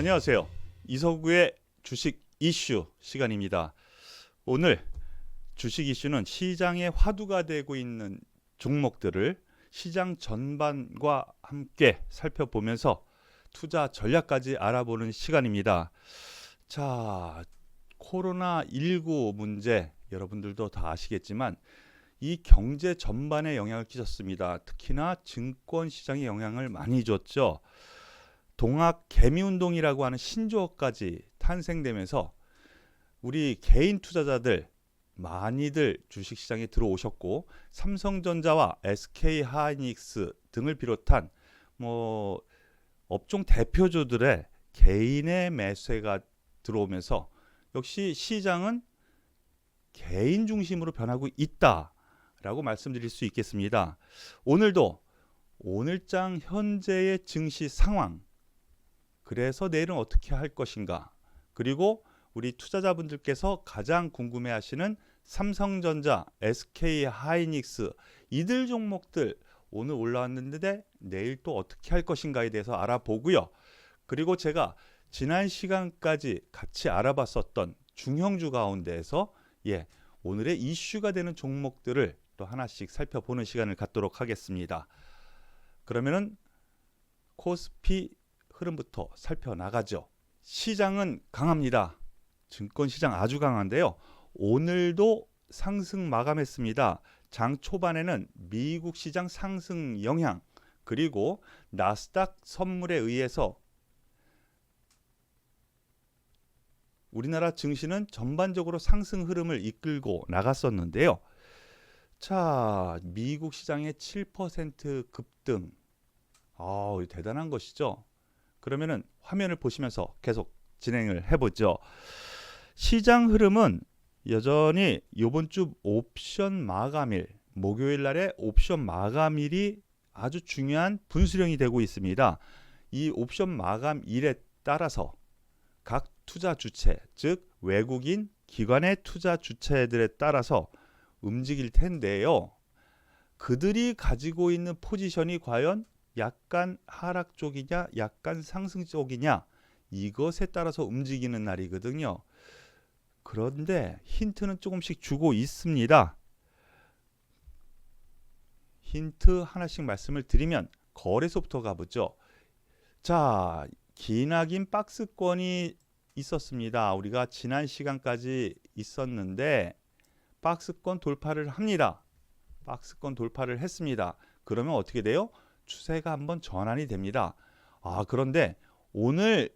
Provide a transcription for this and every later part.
안녕하세요. 이서구의 주식 이슈 시간입니다. 오늘 주식 이슈는 시장의 화두가 되고 있는 종목들을 시장 전반과 함께 살펴보면서 투자 전략까지 알아보는 시간입니다. 자, 코로나19 문제 여러분들도 다 아시겠지만 이 경제 전반에 영향을 끼쳤습니다. 특히나 증권 시장에 영향을 많이 줬죠. 동학 개미운동이라고 하는 신조어까지 탄생되면서 우리 개인 투자자들 많이들 주식시장에 들어오셨고, 삼성전자와 SK하이닉스 등을 비롯한 업종 대표주들의 개인의 매수가 들어오면서 역시 시장은 개인 중심으로 변하고 있다라고 말씀드릴 수 있겠습니다. 오늘도 오늘장 현재의 증시 상황, 그래서 내일은 어떻게 할 것인가, 그리고 우리 투자자분들께서 가장 궁금해하시는 삼성전자, SK하이닉스 이들 종목들 오늘 올라왔는데 내일 또 어떻게 할 것인가에 대해서 알아보고요. 그리고 제가 지난 시간까지 같이 알아봤었던 중형주 가운데에서 오늘의 이슈가 되는 종목들을 또 하나씩 살펴보는 시간을 갖도록 하겠습니다. 그러면은 코스피 흐름부터 살펴나가죠. 시장은 강합니다. 증권시장 아주 강한데요. 오늘도 상승 마감했습니다. 장 초반에는 미국 시장 상승 영향, 그리고 나스닥 선물에 의해서 우리나라 증시는 전반적으로 상승 흐름을 이끌고 나갔었는데요. 자, 미국 시장의 7% 급등. 대단한 것이죠. 그러면은 화면을 보시면서 계속 진행을 해보죠. 시장 흐름은 여전히 이번 주 옵션 마감일, 목요일 날에 옵션 마감일이 아주 중요한 분수령이 되고 있습니다. 이 옵션 마감일에 따라서 각 투자 주체, 즉 외국인 기관의 투자 주체들에 따라서 움직일 텐데요. 그들이 가지고 있는 포지션이 과연 약간 하락 쪽이냐, 약간 상승 쪽이냐, 이것에 따라서 움직이는 날이거든요. 그런데 힌트는 조금씩 주고 있습니다. 힌트 하나씩 말씀을 드리면 거래소부터 가보죠. 자, 기나긴 박스권이 있었습니다. 우리가 지난 시간까지 있었는데 박스권 돌파를 합니다. 박스권 돌파를 했습니다. 그러면 어떻게 돼요? 추세가 한번 전환이 됩니다. 그런데 오늘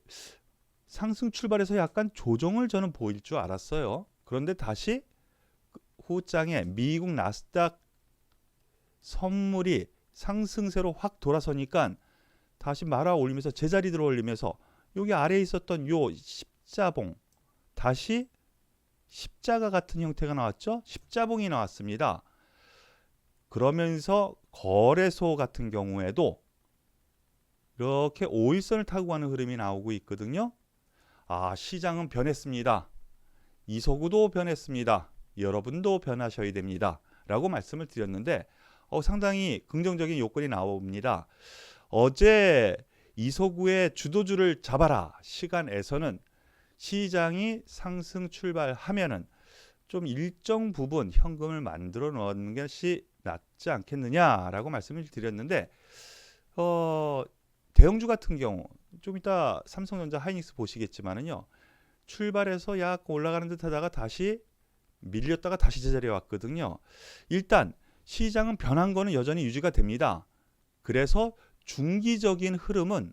상승 출발해서 약간 조정을 저는 보일 줄 알았어요. 그런데 다시 후장에 미국 나스닥 선물이 상승세로 확 돌아서니까 다시 말아 올리면서 제자리 들어 올리면서 여기 아래에 있었던 요 십자봉, 다시 십자가 같은 형태가 나왔죠. 십자봉이 나왔습니다. 그러면서 거래소 같은 경우에도 이렇게 5일선을 타고 가는 흐름이 나오고 있거든요. 시장은 변했습니다. 이서구도 변했습니다. 여러분도 변하셔야 됩니다. 라고 말씀을 드렸는데 상당히 긍정적인 요건이 나옵니다. 어제 이서구의 주도주를 잡아라 시간에서는 시장이 상승 출발하면은 좀 일정 부분 현금을 만들어 놓는 것이 낫지 않겠느냐라고 말씀을 드렸는데 대형주 같은 경우 좀 이따 삼성전자, 하이닉스 보시겠지만은요, 출발해서 약 올라가는 듯 하다가 다시 밀렸다가 다시 제자리에 왔거든요. 일단 시장은 변한 거는 여전히 유지가 됩니다. 그래서 중기적인 흐름은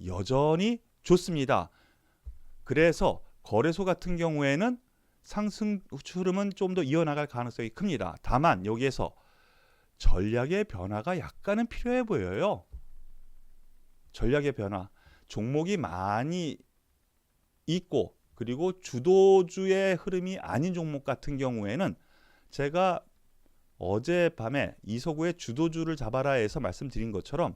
여전히 좋습니다. 그래서 거래소 같은 경우에는 상승 흐름은 좀 더 이어나갈 가능성이 큽니다. 다만 여기에서 전략의 변화가 약간은 필요해 보여요. 전략의 변화, 종목이 많이 있고 그리고 주도주의 흐름이 아닌 종목 같은 경우에는 제가 어젯밤에 이서구의 주도주를 잡아라에서 말씀드린 것처럼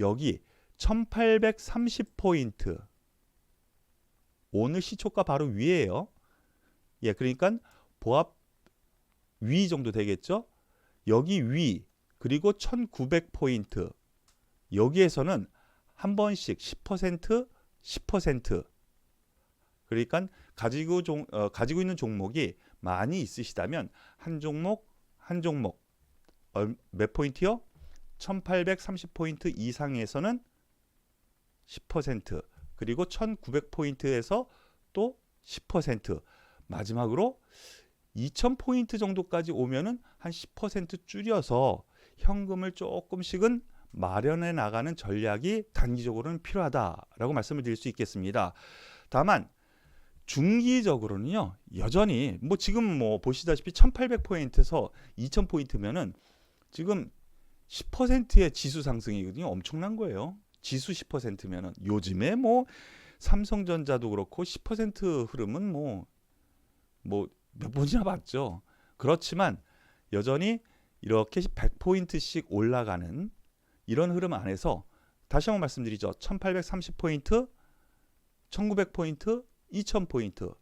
여기 1830포인트, 오늘 시초가 바로 위에요. 그러니까 보합 위 정도 되겠죠. 여기 위, 그리고 1900포인트, 여기에서는 한 번씩 10%, 10%. 그러니까 가지고 있는 종목이 많이 있으시다면 한 종목 몇 포인트요? 1830포인트 이상에서는 10%, 그리고 1900포인트에서 또 10%, 마지막으로 2000포인트 정도까지 오면은 한 10% 줄여서 현금을 조금씩은 마련해 나가는 전략이 단기적으로는 필요하다라고 말씀을 드릴 수 있겠습니다. 다만 중기적으로는요, 여전히 지금 보시다시피 1800포인트에서 2000포인트면은 지금 10%의 지수 상승이거든요. 엄청난 거예요. 지수 10%면은 요즘에 삼성전자도 그렇고 10% 흐름은 몇 번이나 봤죠. 그렇지만 여전히 이렇게 100포인트씩 올라가는 이런 흐름 안에서 다시 한번 말씀드리죠. 1830포인트, 1900포인트, 2000포인트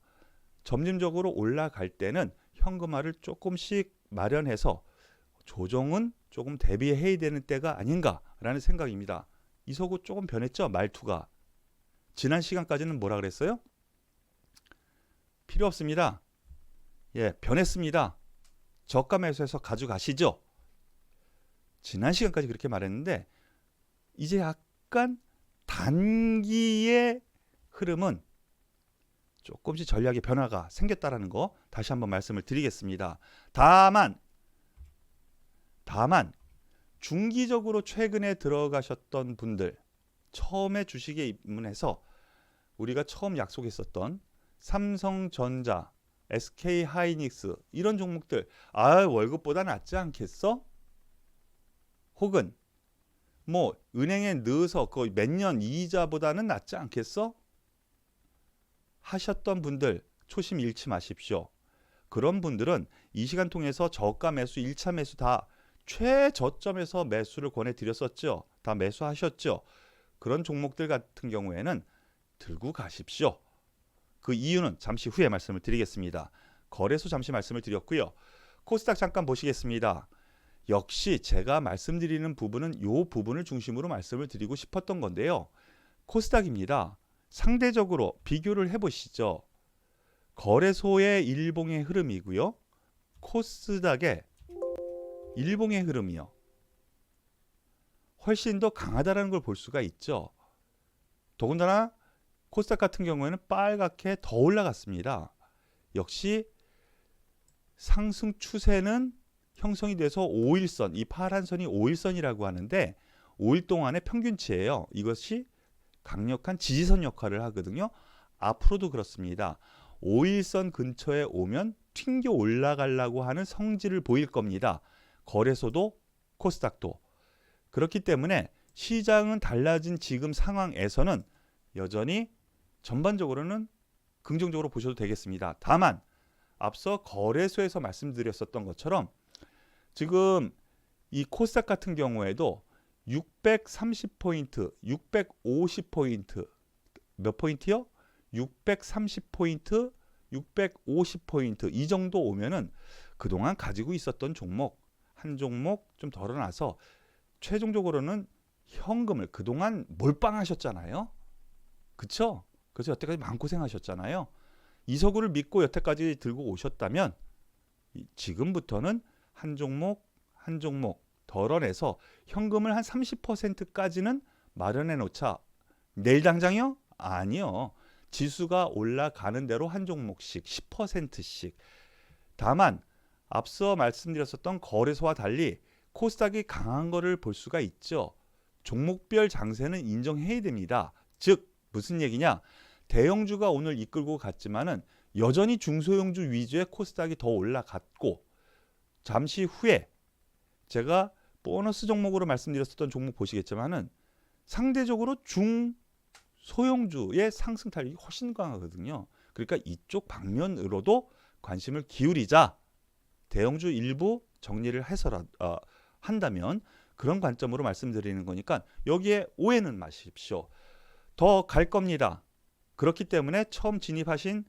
점진적으로 올라갈 때는 현금화를 조금씩 마련해서 조정은 조금 대비해야 되는 때가 아닌가라는 생각입니다. 이서구 조금 변했죠? 말투가. 지난 시간까지는 뭐라 그랬어요? 필요 없습니다. 예, 변했습니다. 저가 매수해서 가져가시죠. 지난 시간까지 그렇게 말했는데 이제 약간 단기의 흐름은 조금씩 전략의 변화가 생겼다라는 거 다시 한번 말씀을 드리겠습니다. 다만 중기적으로 최근에 들어가셨던 분들, 처음에 주식에 입문해서 우리가 처음 약속했었던 삼성전자, SK하이닉스 이런 종목들, 월급보다 낫지 않겠어? 혹은 은행에 넣어서 거의 몇 년 이자보다는 낫지 않겠어? 하셨던 분들 초심 잃지 마십시오. 그런 분들은 이 시간 통해서 저가 매수, 1차 매수 다 최저점에서 매수를 권해드렸었죠. 다 매수하셨죠. 그런 종목들 같은 경우에는 들고 가십시오. 그 이유는 잠시 후에 말씀을 드리겠습니다. 거래소 잠시 말씀을 드렸고요. 코스닥 잠깐 보시겠습니다. 역시 제가 말씀드리는 부분은 이 부분을 중심으로 말씀을 드리고 싶었던 건데요. 코스닥입니다. 상대적으로 비교를 해보시죠. 거래소의 일봉의 흐름이고요. 코스닥의 일봉의 흐름이요. 훨씬 더 강하다는 걸 볼 수가 있죠. 더군다나 코스닥 같은 경우에는 빨갛게 더 올라갔습니다. 역시 상승 추세는 형성이 돼서 5일선, 이 파란 선이 5일선이라고 하는데 5일 동안의 평균치예요. 이것이 강력한 지지선 역할을 하거든요. 앞으로도 그렇습니다. 5일선 근처에 오면 튕겨 올라가려고 하는 성질을 보일 겁니다. 거래소도 코스닥도. 그렇기 때문에 시장은 달라진 지금 상황에서는 여전히 전반적으로는 긍정적으로 보셔도 되겠습니다. 다만 앞서 거래소에서 말씀드렸었던 것처럼 지금 이 코스닥 같은 경우에도 630포인트, 650포인트, 몇 포인트요? 630포인트, 650포인트 이 정도 오면은 그동안 가지고 있었던 종목, 한 종목 좀 덜어놔서 최종적으로는 현금을 그동안 몰빵하셨잖아요. 그쵸? 그래서 여태까지 마음고생하셨잖아요. 이서구를 믿고 여태까지 들고 오셨다면 지금부터는 한 종목 한 종목 덜어내서 현금을 한 30%까지는 마련해 놓자. 내일 당장이요? 아니요. 지수가 올라가는 대로 한 종목씩 10%씩. 다만 앞서 말씀드렸었던 거래소와 달리 코스닥이 강한 거를 볼 수가 있죠. 종목별 장세는 인정해야 됩니다. 즉 무슨 얘기냐? 대형주가 오늘 이끌고 갔지만은 여전히 중소형주 위주의 코스닥이 더 올라갔고, 잠시 후에 제가 보너스 종목으로 말씀드렸었던 종목 보시겠지만은 상대적으로 중소형주의 상승 탄력이 훨씬 강하거든요. 그러니까 이쪽 방면으로도 관심을 기울이자. 대형주 일부 정리를 해서 한다면 그런 관점으로 말씀드리는 거니까 여기에 오해는 마십시오. 더 갈 겁니다. 그렇기 때문에 처음 진입하신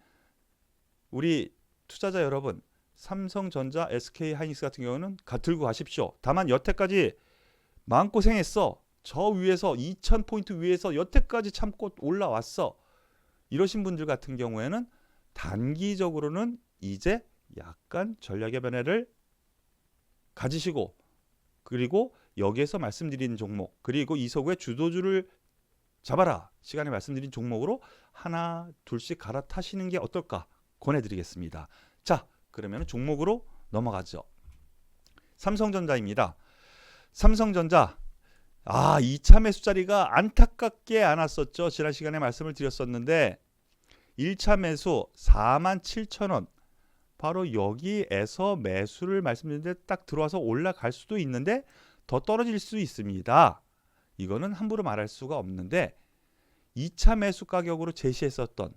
우리 투자자 여러분, 삼성전자, SK하이닉스 같은 경우는 들고 가십시오. 다만 여태까지 마음고생했어. 저 위에서 2000포인트 위에서 여태까지 참고 올라왔어. 이러신 분들 같은 경우에는 단기적으로는 이제 약간 전략의 변화를 가지시고, 그리고 여기에서 말씀드린 종목, 그리고 이서구의 주도주를 잡아라 시간에 말씀드린 종목으로 하나 둘씩 갈아타시는 게 어떨까 권해드리겠습니다. 자, 그러면 종목으로 넘어가죠. 삼성전자입니다. 삼성전자 2차 매수 자리가 안타깝게 안 왔었죠. 지난 시간에 말씀을 드렸었는데 1차 매수 47,000원, 바로 여기에서 매수를 말씀드렸는데 딱 들어와서 올라갈 수도 있는데 더 떨어질 수 있습니다. 이거는 함부로 말할 수가 없는데 2차 매수 가격으로 제시했었던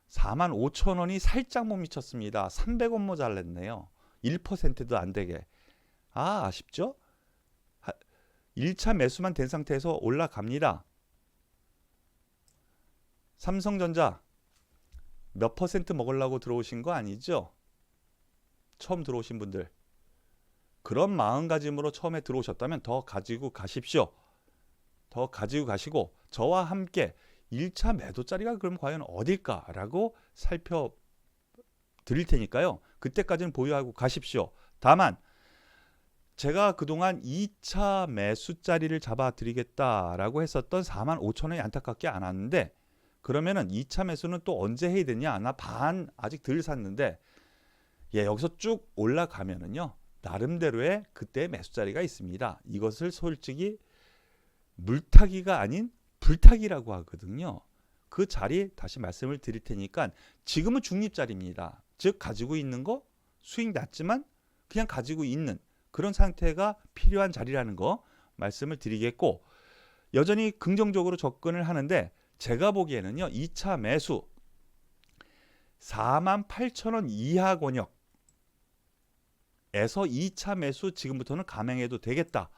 45,000원이 살짝 못 미쳤습니다. 300원 모자랐네요. 1%도 안 되게. 아쉽죠? 1차 매수만 된 상태에서 올라갑니다. 삼성전자 몇 퍼센트 먹으려고 들어오신 거 아니죠? 처음 들어오신 분들. 그런 마음가짐으로 처음에 들어오셨다면 더 가지고 가십시오. 더 가지고 가시고 저와 함께 1차 매도 자리가 그럼 과연 어딜까라고 살펴드릴 테니까요. 그때까지는 보유하고 가십시오. 다만 제가 그동안 2차 매수 자리를 잡아드리겠다라고 했었던 45,000원이 안타깝게 안 왔는데, 그러면은 2차 매수는 또 언제 해야 되냐? 나 반 아직 덜 샀는데, 여기서 쭉 올라가면은요 나름대로의 그때 매수 자리가 있습니다. 이것을 솔직히 물타기가 아닌 불타기라고 하거든요. 그 자리 다시 말씀을 드릴 테니까 지금은 중립 자리입니다. 즉 가지고 있는 거 수익 낮지만 그냥 가지고 있는 그런 상태가 필요한 자리라는 거 말씀을 드리겠고, 여전히 긍정적으로 접근을 하는데 제가 보기에는요 2차 매수 48,000원 이하 권역에서 2차 매수 지금부터는 감행해도 되겠다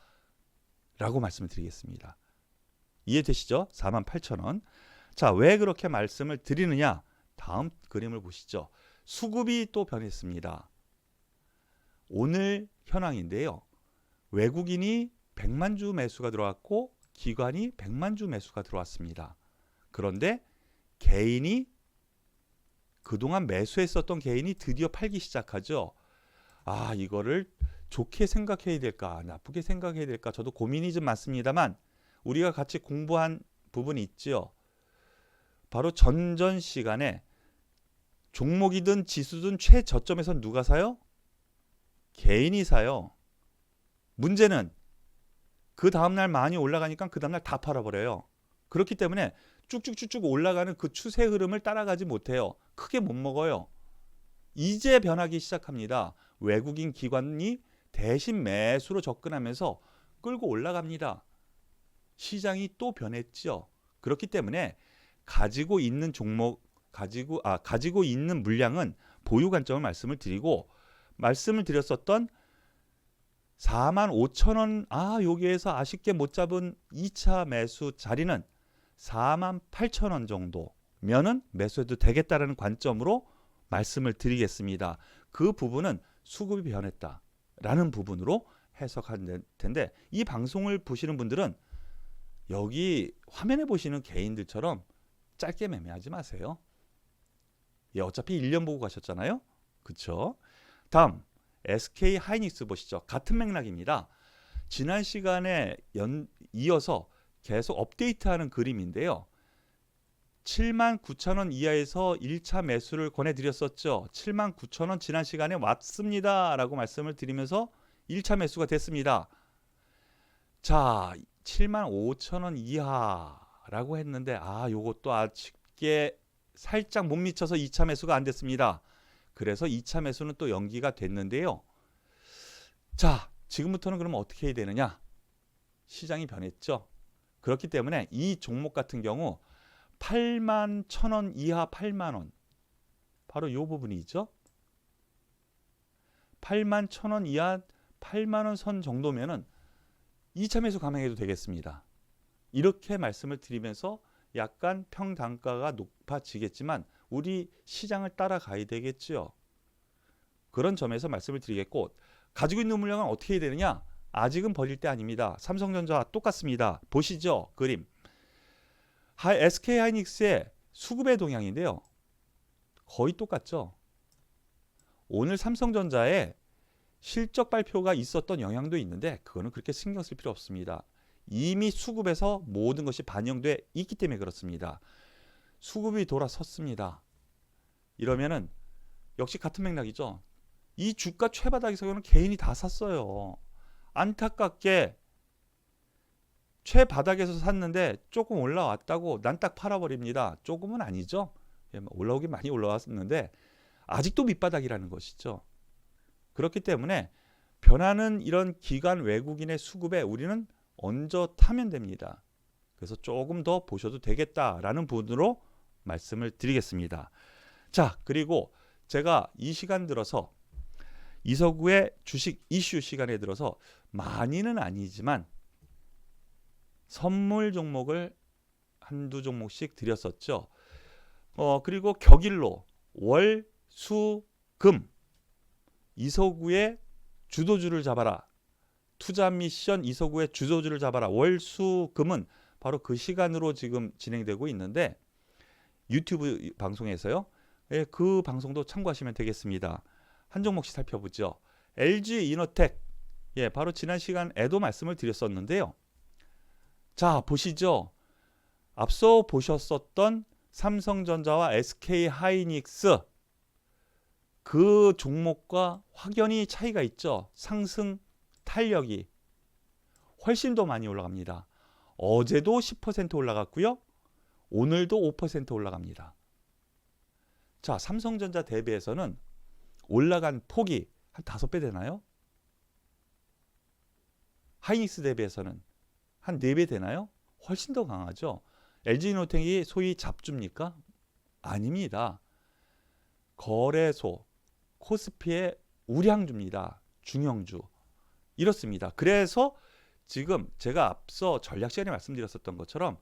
라고 말씀을 드리겠습니다. 이해되시죠? 48,000원. 자, 왜 그렇게 말씀을 드리느냐? 다음 그림을 보시죠. 수급이 또 변했습니다. 오늘 현황인데요. 외국인이 100만 주 매수가 들어왔고 기관이 100만 주 매수가 들어왔습니다. 그런데 개인이 그동안 매수했었던 개인이 드디어 팔기 시작하죠. 이거를 좋게 생각해야 될까 나쁘게 생각해야 될까 저도 고민이 좀 많습니다만 우리가 같이 공부한 부분이 있죠. 바로 전전 시간에 종목이든 지수든 최저점에서 누가 사요? 개인이 사요. 문제는 그 다음날 많이 올라가니까 그 다음날 다 팔아버려요. 그렇기 때문에 쭉쭉쭉쭉 올라가는 그 추세 흐름을 따라가지 못해요. 크게 못 먹어요. 이제 변하기 시작합니다. 외국인 기관이 대신 매수로 접근하면서 끌고 올라갑니다. 시장이 또 변했죠. 그렇기 때문에 가지고 있는 종목, 가지고 있는 물량은 보유 관점을 말씀을 드리고, 말씀을 드렸었던 45,000원, 여기에서 아쉽게 못 잡은 2차 매수 자리는 48,000원 정도면은 매수해도 되겠다라는 관점으로 말씀을 드리겠습니다. 그 부분은 수급이 변했다라는 부분으로 해석할 텐데, 이 방송을 보시는 분들은 여기 화면에 보시는 개인들처럼 짧게 매매하지 마세요. 어차피 1년 보고 가셨잖아요. 그쵸? 다음 SK 하이닉스 보시죠. 같은 맥락입니다. 지난 시간에 이어서 계속 업데이트하는 그림인데요. 79,000원 이하에서 1차 매수를 권해드렸었죠. 79,000원 지난 시간에 왔습니다 라고 말씀을 드리면서 1차 매수가 됐습니다. 자, 75,000원 이하라고 했는데 요것도 아쉽게 살짝 못 미쳐서 2차 매수가 안 됐습니다. 그래서 2차 매수는 또 연기가 됐는데요. 자, 지금부터는 그러면 어떻게 해야 되느냐? 시장이 변했죠. 그렇기 때문에 이 종목 같은 경우 81,000원 이하 8만원, 바로 이 부분이죠. 81,000원 이하 8만원 선 정도면은 2차 매수 감행해도 되겠습니다. 이렇게 말씀을 드리면서 약간 평단가가 높아지겠지만 우리 시장을 따라가야 되겠죠. 그런 점에서 말씀을 드리겠고, 가지고 있는 물량은 어떻게 해야 되느냐? 아직은 버릴 때 아닙니다. 삼성전자와 똑같습니다. 보시죠. 그림. SK하이닉스의 수급의 동향인데요. 거의 똑같죠. 오늘 삼성전자에 실적 발표가 있었던 영향도 있는데 그거는 그렇게 신경 쓸 필요 없습니다. 이미 수급에서 모든 것이 반영돼 있기 때문에 그렇습니다. 수급이 돌아섰습니다. 이러면은 역시 같은 맥락이죠. 이 주가 최바닥에서는 개인이 다 샀어요. 안타깝게 최바닥에서 샀는데 조금 올라왔다고 난 딱 팔아버립니다. 조금은 아니죠. 올라오긴 많이 올라왔었는데 아직도 밑바닥이라는 것이죠. 그렇기 때문에 변하는 이런 기관 외국인의 수급에 우리는 얹어 타면 됩니다. 그래서 조금 더 보셔도 되겠다라는 부분으로 말씀을 드리겠습니다. 자, 그리고 제가 이 시간 들어서 이서구의 주식 이슈 시간에 들어서 많이는 아니지만 선물 종목을 한두 종목씩 드렸었죠. 그리고 격일로 월, 수, 금 이서구의 주도주를 잡아라. 투자 미션 이서구의 주도주를 잡아라. 월, 수, 금은 바로 그 시간으로 지금 진행되고 있는데 유튜브 방송에서요. 예, 그 방송도 참고하시면 되겠습니다. 한 종목씩 살펴보죠. LG이노텍. 예, 바로 지난 시간에도 말씀을 드렸었는데요. 자, 보시죠. 앞서 보셨었던 삼성전자와 SK하이닉스 그 종목과 확연히 차이가 있죠. 상승 탄력이 훨씬 더 많이 올라갑니다. 어제도 10% 올라갔고요. 오늘도 5% 올라갑니다. 자, 삼성전자 대비해서는 올라간 폭이 한 5배 되나요? 하이닉스 대비해서는 한 4배 되나요? 훨씬 더 강하죠. LG이노텍이 소위 잡주입니까? 아닙니다. 거래소, 코스피의 우량주입니다. 중형주. 이렇습니다. 그래서 지금 제가 앞서 전략 시간에 말씀드렸었던 것처럼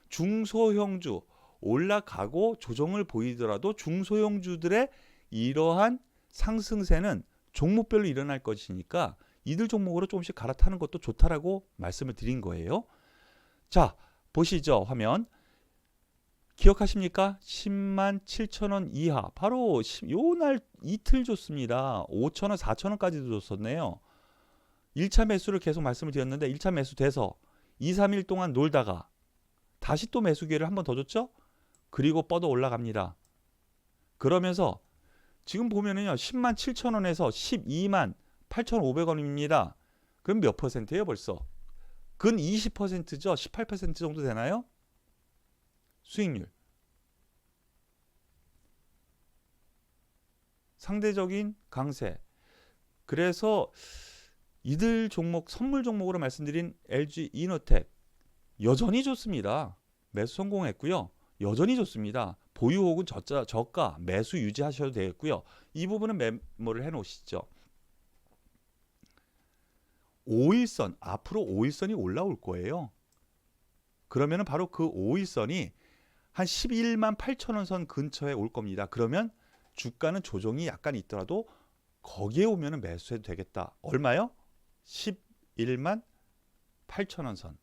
중소형주 올라가고 조정을 보이더라도 중소형주들의 이러한 상승세는 종목별로 일어날 것이니까 이들 종목으로 조금씩 갈아타는 것도 좋다라고 말씀을 드린 거예요. 자, 보시죠. 화면. 기억하십니까? 10만 7천 원 이하. 바로 요 날 이틀 줬습니다. 5천 원, 4천 원까지도 줬었네요. 1차 매수를 계속 말씀을 드렸는데 1차 매수 돼서 2, 3일 동안 놀다가 다시 또 매수 기회를 한 번 더 줬죠? 그리고 뻗어 올라갑니다. 그러면서 지금 보면은요. 10만 7천 원에서 12만 8,500원입니다. 그럼 몇 퍼센트예요 벌써? 근 20%죠. 18% 정도 되나요? 수익률. 상대적인 강세. 그래서 이들 종목, 선물 종목으로 말씀드린 LG이노텍 여전히 좋습니다. 매수 성공했고요. 여전히 좋습니다. 보유 혹은 저가 매수 유지하셔도 되겠고요. 이 부분은 메모를 해놓으시죠. 5일선, 앞으로 5일선이 올라올 거예요. 그러면 바로 그 5일선이 한 11만 8천 원 선 근처에 올 겁니다. 그러면 주가는 조정이 약간 있더라도 거기에 오면 매수해도 되겠다. 얼마요? 11만 8천 원 선.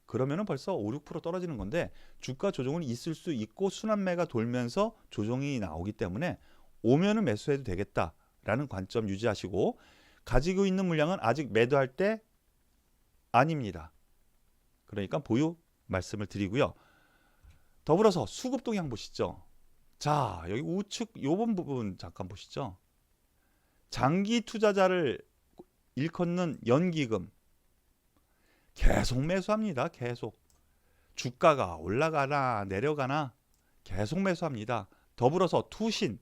그러면 벌써 5, 6% 떨어지는 건데 주가 조정은 있을 수 있고 순환매가 돌면서 조정이 나오기 때문에 오면은 매수해도 되겠다라는 관점 유지하시고 가지고 있는 물량은 아직 매도할 때 아닙니다. 그러니까 보유 말씀을 드리고요. 더불어서 수급 동향 보시죠. 자, 여기 우측 요번 부분 잠깐 보시죠. 장기 투자자를 일컫는 연기금 계속 매수합니다. 계속. 주가가 올라가나 내려가나 계속 매수합니다. 더불어서 투신,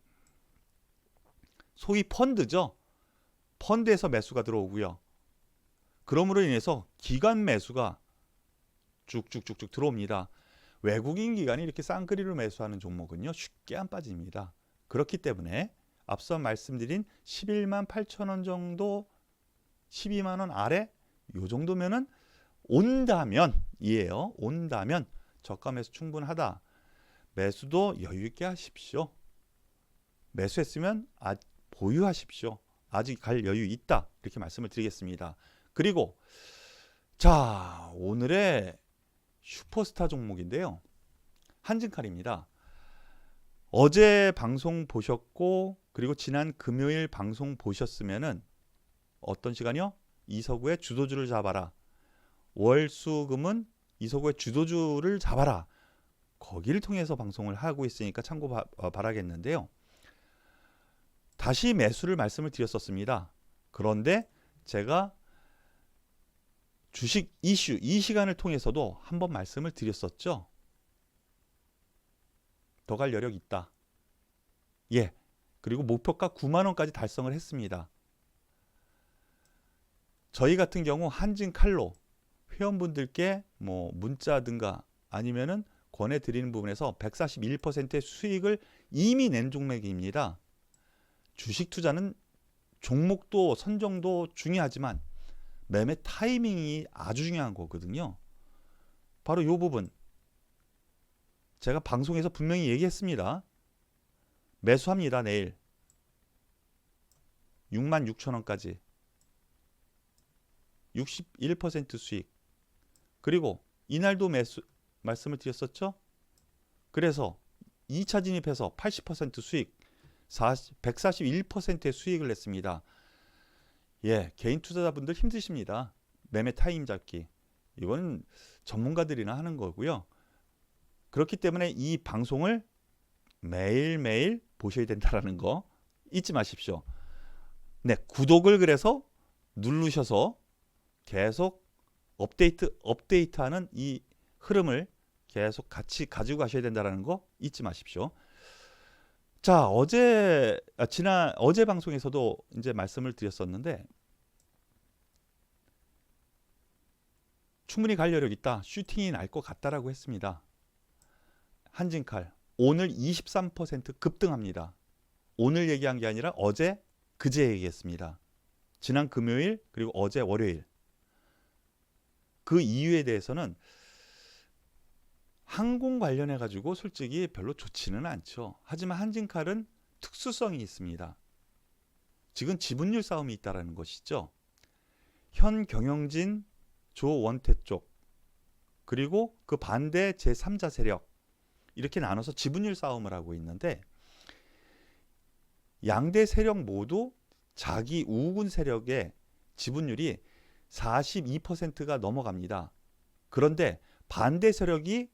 소위 펀드죠. 펀드에서 매수가 들어오고요. 그러므로 인해서 기관 매수가 쭉쭉쭉쭉 들어옵니다. 외국인 기관이 이렇게 쌍끌이로 매수하는 종목은요. 쉽게 안 빠집니다. 그렇기 때문에 앞서 말씀드린 11만 8천 원 정도 12만 원 아래 요 정도면은 온다면 이에요. 온다면 저가 매수 충분하다. 매수도 여유 있게 하십시오. 매수했으면 보유하십시오. 아직 갈 여유 있다. 이렇게 말씀을 드리겠습니다. 그리고 자, 오늘의 슈퍼스타 종목인데요. 한진칼입니다. 어제 방송 보셨고 그리고 지난 금요일 방송 보셨으면은 어떤 시간이요? 이서구의 주도주를 잡아라. 월수금은 이서구의 주도주를 잡아라. 거기를 통해서 방송을 하고 있으니까 참고 바라겠는데요. 다시 매수를 말씀을 드렸었습니다. 그런데 제가 주식 이슈 이 시간을 통해서도 한번 말씀을 드렸었죠. 더 갈 여력 있다. 예. 그리고 목표가 9만 원까지 달성을 했습니다. 저희 같은 경우 한진칼로 회원분들께 뭐 문자든가 아니면은 권해드리는 부분에서 141%의 수익을 이미 낸 종목입니다. 주식 투자는 종목도 선정도 중요하지만 매매 타이밍이 아주 중요한 거거든요. 바로 이 부분 제가 방송에서 분명히 얘기했습니다. 매수합니다. 내일 66,000원까지 61% 수익. 그리고 이날도 매수 말씀을 드렸었죠. 그래서 2차 진입해서 80% 수익 141%의 수익을 냈습니다. 예, 개인 투자자분들 힘드십니다. 매매 타임 잡기. 이건 전문가들이나 하는 거고요. 그렇기 때문에 이 방송을 매일매일 보셔야 된다는 거 잊지 마십시오. 네, 구독을 그래서 누르셔서 계속 업데이트하는 이 흐름을 계속 같이 가지고 가셔야 된다는 거 잊지 마십시오. 자, 어제 방송에서도 이제 말씀을 드렸었는데 충분히 갈 여력 있다. 슈팅이 날 것 같다라고 했습니다. 한진칼 오늘 23% 급등합니다. 오늘 얘기한 게 아니라 어제 그제 얘기했습니다. 지난 금요일 그리고 어제 월요일. 그 이유에 대해서는 항공 관련해 가지고 솔직히 별로 좋지는 않죠. 하지만 한진칼은 특수성이 있습니다. 지금 지분율 싸움이 있다는 것이죠. 현 경영진 조원태 쪽 그리고 그 반대 제3자 세력 이렇게 나눠서 지분율 싸움을 하고 있는데 양대 세력 모두 자기 우군 세력의 지분율이 42%가 넘어갑니다. 그런데 반대 세력이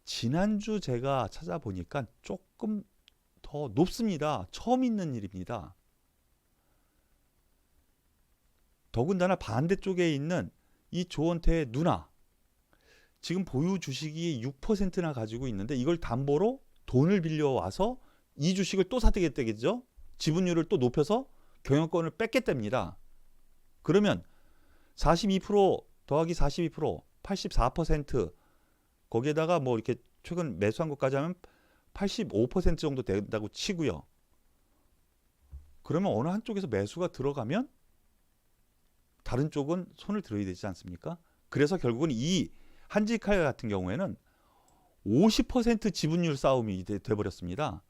지난주 제가 찾아보니까 조금 더 높습니다. 처음 있는 일입니다. 더군다나 반대쪽에 있는 이 조원태의 누나 지금 보유 주식이 6%나 가지고 있는데 이걸 담보로 돈을 빌려와서 이 주식을 또 사들겠다겠죠. 지분율을 또 높여서 경영권을 뺏겠답니다. 그러면 42% 더하기 42% 84% 거기에다가 뭐 이렇게 최근 매수한 것까지 하면 85% 정도 된다고 치고요. 그러면 어느 한쪽에서 매수가 들어가면 다른 쪽은 손을 들어야 되지 않습니까? 그래서 결국은 이 한진칼 같은 경우에는 50% 지분율 싸움이 돼버렸습니다.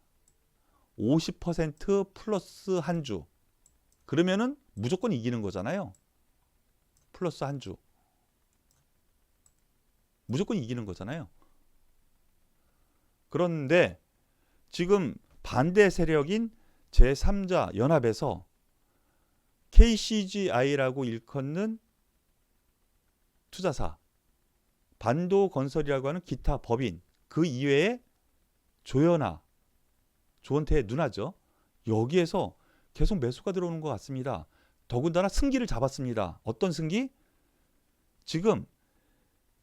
50% 플러스 한 주. 그러면은 무조건 이기는 거잖아요. 플러스 한 주. 무조건 이기는 거잖아요. 그런데 지금 반대 세력인 제3자 연합에서 KCGI라고 일컫는 투자사, 반도건설이라고 하는 기타 법인, 그 이외에 조연아, 조원태의 누나죠. 여기에서 계속 매수가 들어오는 것 같습니다. 더군다나 승기를 잡았습니다. 어떤 승기? 지금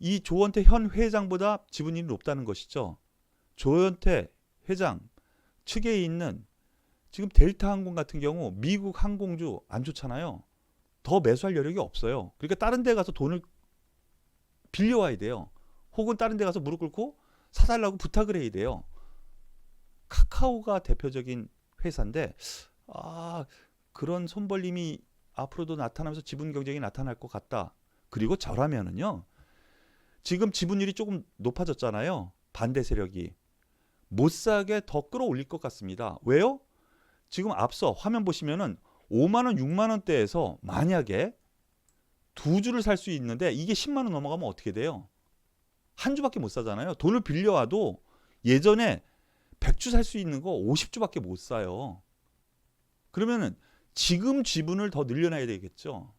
이 조원태 현 회장보다 지분율이 높다는 것이죠. 조원태 회장 측에 있는 지금 델타항공 같은 경우 미국 항공주 안 좋잖아요. 더 매수할 여력이 없어요. 그러니까 다른 데 가서 돈을 빌려와야 돼요. 혹은 다른 데 가서 무릎 꿇고 사달라고 부탁을 해야 돼요. 카카오가 대표적인 회사인데 그런 손벌림이 앞으로도 나타나면서 지분 경쟁이 나타날 것 같다. 그리고 저라면은요. 지금 지분율이 조금 높아졌잖아요. 반대 세력이. 못 사게 더 끌어올릴 것 같습니다. 왜요? 지금 앞서 화면 보시면은 5만 원, 6만 원대에서 만약에 두 주를 살 수 있는데 이게 10만 원 넘어가면 어떻게 돼요? 한 주밖에 못 사잖아요. 돈을 빌려와도 예전에 100주 살 수 있는 거 50주밖에 못 사요. 그러면은 지금 지분을 더 늘려놔야 되겠죠.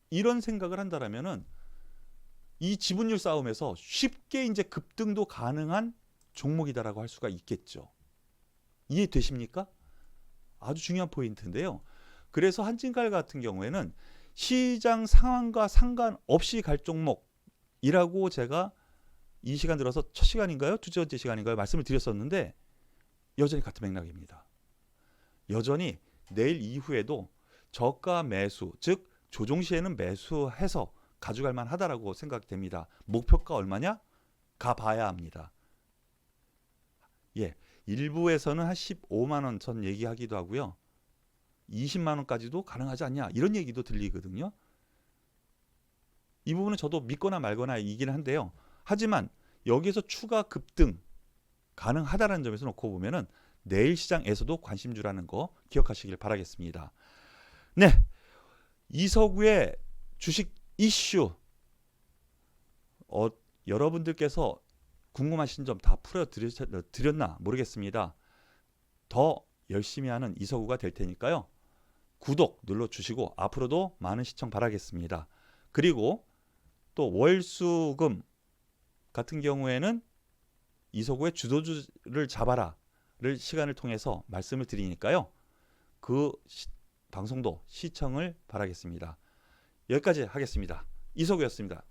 이런 생각을 한다라면은 이 지분율 싸움에서 쉽게 이제 급등도 가능한 종목이다라고 할 수가 있겠죠. 이해되십니까? 아주 중요한 포인트인데요. 그래서 한진칼 같은 경우에는 시장 상황과 상관없이 갈 종목이라고 제가 이 시간 들어서 첫 시간인가요? 두 번째 시간인가요? 말씀을 드렸었는데 여전히 같은 맥락입니다. 여전히 내일 이후에도 저가 매수, 즉 조정 시에는 매수해서 가져갈 만하다라고 생각됩니다. 목표가 얼마냐? 가봐야 합니다. 예, 일부에서는 한 15만 원 전 얘기하기도 하고요. 20만 원까지도 가능하지 않냐 이런 얘기도 들리거든요. 이 부분은 저도 믿거나 말거나 이긴 한데요. 하지만 여기서 추가 급등 가능하다는 점에서 놓고 보면은 내일 시장에서도 관심주라는 거 기억하시길 바라겠습니다. 네, 이서구의 주식 이슈 여러분들께서 궁금하신 점 다 풀어드렸나 모르겠습니다. 더 열심히 하는 이서구가 될 테니까요. 구독 눌러주시고 앞으로도 많은 시청 바라겠습니다. 그리고 또 월수금 같은 경우에는 이서구의 주도주를 잡아라를 시간을 통해서 말씀을 드리니까요. 그 방송도 시청을 바라겠습니다. 여기까지 하겠습니다. 이서구였습니다.